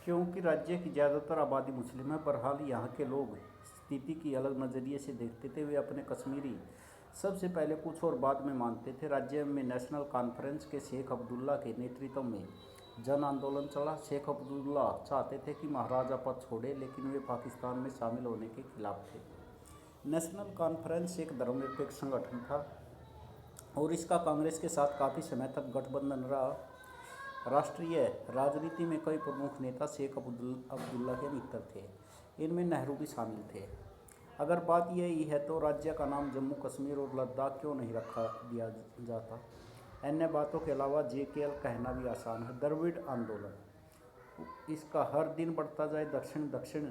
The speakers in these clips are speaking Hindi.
क्योंकि राज्य की ज़्यादातर आबादी मुस्लिम है। बहरहाल यहाँ के लोग स्थिति की अलग नज़रिए से देखते थे। वे अपने कश्मीरी सबसे पहले कुछ और बाद में मानते थे। राज्य में नेशनल कॉन्फ्रेंस के शेख अब्दुल्ला के नेतृत्व में जन आंदोलन चला। शेख अब्दुल्ला चाहते थे कि महाराजा पद छोड़े, लेकिन वे पाकिस्तान में शामिल होने के खिलाफ थे। नेशनल कॉन्फ्रेंस एक धर्मनिरपेक्ष संगठन था और इसका कांग्रेस के साथ काफ़ी समय तक गठबंधन रहा। राष्ट्रीय राजनीति में कई प्रमुख नेता शेख अब्दुल्ला के मित्र थे। इनमें नेहरू भी शामिल थे। अगर बात यही है तो राज्य का नाम जम्मू कश्मीर और लद्दाख क्यों नहीं रखा दिया जाता? अन्य बातों के अलावा JKL कहना भी आसान है। द्रविड़ आंदोलन, इसका हर दिन बढ़ता जाए, दक्षिण दक्षिण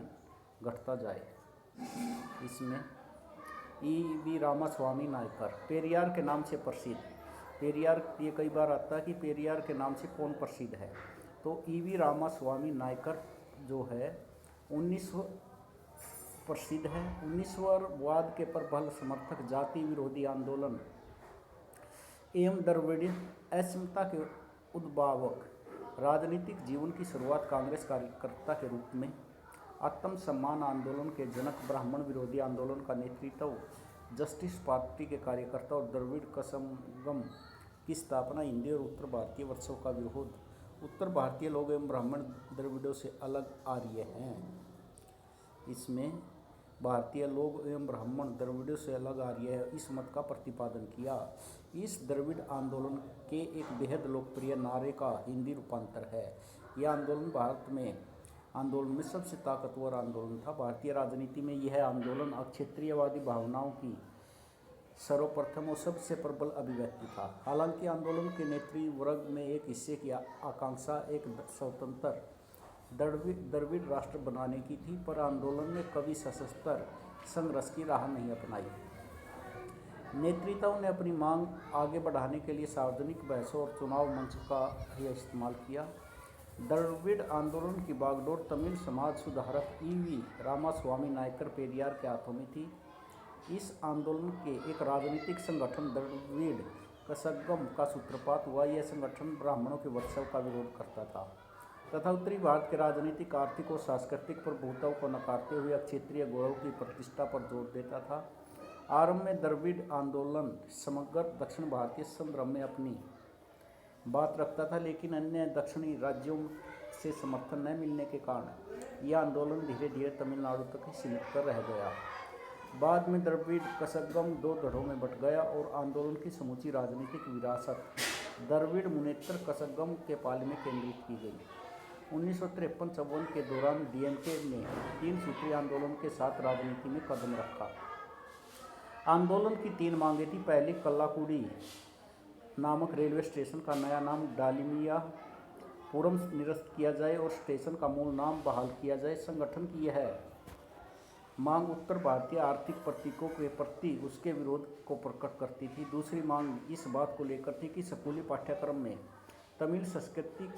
घटता जाए। इसमें EV रामास्वामी नायकर, पेरियार के नाम से प्रसिद्ध। पेरियार, ये कई बार आता है कि पेरियार के नाम से कौन प्रसिद्ध है, तो EV रामास्वामी नायकर जो है 1900 प्रसिद्ध है। 19वाद के प्रबल समर्थक, जाति विरोधी आंदोलन एवं द्रविड़ अस्मिता के उद्भावक, राजनीतिक जीवन की शुरुआत कांग्रेस कार्यकर्ता के रूप में, आत्मसम्मान आंदोलन के जनक, ब्राह्मण विरोधी आंदोलन का नेतृत्व जस्टिस पार्टी के कार्यकर्ता और द्रविड़ कसंगम की स्थापना, हिंदी और उत्तर भारतीय वर्षों का विरोध। उत्तर भारतीय लोग एवं ब्राह्मण द्रविड़ों से अलग आर्य हैं। इसमें भारतीय लोग एवं ब्राह्मण द्रविड़ों से अलग आर्य है, इस मत का प्रतिपादन किया। इस द्रविड़ आंदोलन के एक बेहद लोकप्रिय नारे का हिंदी रूपांतर है। यह आंदोलन भारत में सबसे ताकतवर आंदोलन था। भारतीय राजनीति में यह आंदोलन क्षेत्रीयवादी भावनाओं की सर्वप्रथम और सबसे प्रबल अभिव्यक्ति था। हालांकि आंदोलन के नेतृत्व वर्ग में एक हिस्से की आकांक्षा एक स्वतंत्र द्रविड़ राष्ट्र बनाने की थी, पर आंदोलन ने कभी सशस्त्र संघर्ष की राह नहीं अपनाई। नेतृत्व ने अपनी मांग आगे बढ़ाने के लिए सार्वजनिक बहसों और चुनाव मंच का ही इस्तेमाल किया। द्रविड़ आंदोलन की बागडोर तमिल समाज सुधारक EV रामास्वामी नायकर पेरियार के हाथों में थी। इस आंदोलन के एक राजनीतिक संगठन द्रविड़ कसंगम का सूत्रपात हुआ। यह संगठन ब्राह्मणों के वर्चस्व का विरोध करता था तथा उत्तरी भारत के राजनीतिक, आर्थिक और सांस्कृतिक प्रभुत्व को नकारते हुए क्षेत्रीय गौरव की प्रतिष्ठा पर जोर देता था। आरंभ में द्रविड़ आंदोलन समग्र दक्षिण भारतीय संदर्भ में अपनी बात रखता था, लेकिन अन्य दक्षिणी राज्यों से समर्थन न मिलने के कारण यह आंदोलन धीरे धीरे तमिलनाडु तक ही सीमित कर रह गया। बाद में द्रविड़ कसंगम दो धड़ों में बंट गया और आंदोलन की समूची राजनीतिक विरासत द्रविड़ मुनेत्र कसंगम के पाले में केंद्रित की गई। 1953-54 के दौरान DMK ने 3 सूत्री आंदोलन के साथ राजनीति में कदम रखा। आंदोलन की 3 मांगें थी। पहली, कल्लाकुडी नामक रेलवे स्टेशन का नया नाम डालिमियापुरम निरस्त किया जाए और स्टेशन का मूल नाम बहाल किया जाए। संगठन की यह मांग उत्तर भारतीय आर्थिक प्रतीकों के प्रति उसके विरोध को प्रकट करती थी। दूसरी मांग इस बात को लेकर थी कि स्कूली पाठ्यक्रम में तमिल संस्कृति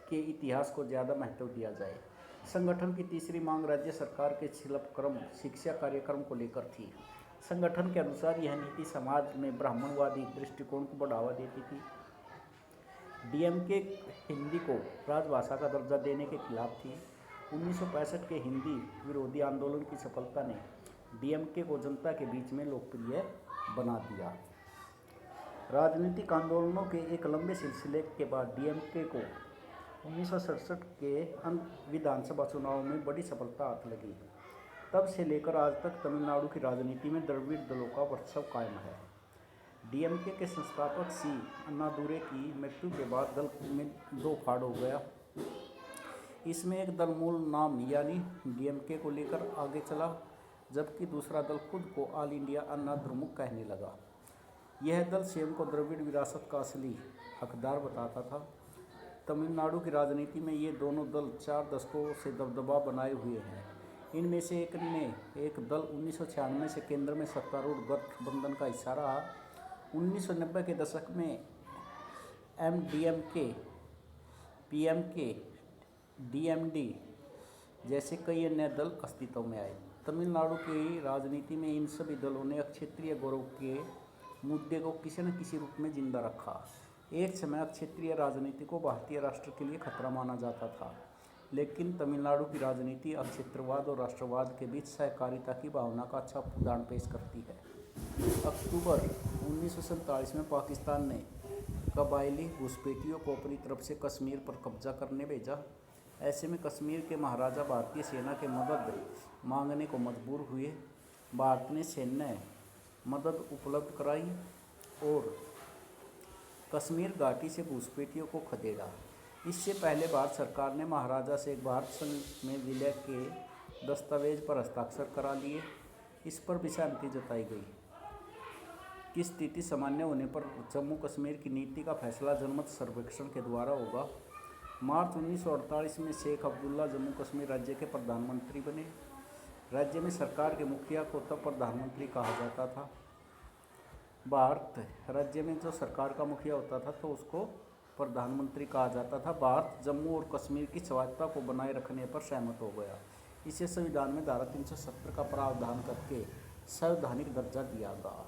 के इतिहास को ज़्यादा महत्व दिया जाए। संगठन की तीसरी मांग राज्य सरकार के शिल्पक्रम शिक्षा कार्यक्रम को लेकर थी। संगठन के अनुसार यह नीति समाज में ब्राह्मणवादी दृष्टिकोण को बढ़ावा देती थी। DMK हिंदी को राजभाषा का दर्जा देने के खिलाफ थी। 1965 के हिंदी विरोधी आंदोलन की सफलता ने DMK को जनता के बीच में लोकप्रिय बना दिया। राजनीतिक आंदोलनों के एक लंबे सिलसिले के बाद DMK को 1967 के विधानसभा चुनाव में बड़ी सफलता हाथ लगी। तब से लेकर आज तक तमिलनाडु की राजनीति में द्रविड़ दलों का वर्चस्व कायम है। DMK के संस्थापक C. अन्नादुरै की मृत्यु के बाद दल में 2 फाड़ हो गया। इसमें एक दल मूल नाम यानी DMK को लेकर आगे चला, जबकि दूसरा दल खुद को ऑल इंडिया अन्ना द्रमुक कहने लगा। यह दल स्वयं को द्रविड़ विरासत का असली हकदार बताता था। तमिलनाडु की राजनीति में ये दोनों दल 4 दशकों से दबदबा बनाए हुए हैं। इनमें से एक दल 1996 से केंद्र में सत्तारूढ़ गठबंधन का हिस्सा रहा। 1990 के दशक में MDMK, PMK, DMD जैसे कई अन्य दल अस्तित्व में आए। तमिलनाडु की राजनीति में इन सभी दलों ने क्षेत्रीय गौरव के मुद्दे को किसी न किसी रूप में जिंदा रखा। एक समय क्षेत्रीय राजनीति को भारतीय राष्ट्र के लिए खतरा माना जाता था। लेकिन तमिलनाडु की राजनीति अब क्षेत्रवाद और राष्ट्रवाद के बीच सहकारिता की भावना का अच्छा उदाहरण पेश करती है। अक्टूबर 1947 में पाकिस्तान ने कबायली घुसपैठियों को अपनी तरफ से कश्मीर पर कब्जा करने भेजा। ऐसे में कश्मीर के महाराजा भारतीय सेना के मदद मांगने को मजबूर हुए। भारत ने सैन्य मदद उपलब्ध कराई और कश्मीर घाटी से घुसपैठियों को खदेड़ा। इससे पहले भारत सरकार ने महाराजा से भारत संघ में विलय के दस्तावेज पर हस्ताक्षर करा लिए। इस पर भी सहमति जताई गई कि स्थिति सामान्य होने पर जम्मू कश्मीर की नीति का फैसला जनमत सर्वेक्षण के द्वारा होगा। मार्च 1948 में शेख अब्दुल्ला जम्मू कश्मीर राज्य के प्रधानमंत्री बने। राज्य में सरकार के मुखिया को तब प्रधानमंत्री कहा जाता था। भारत राज्य में जो सरकार का मुखिया होता था तो उसको प्रधानमंत्री कहा जाता था। भारत जम्मू और कश्मीर की स्वायत्तता को बनाए रखने पर सहमत हो गया। इसे संविधान में धारा 370 का प्रावधान करके संवैधानिक दर्जा दिया गया।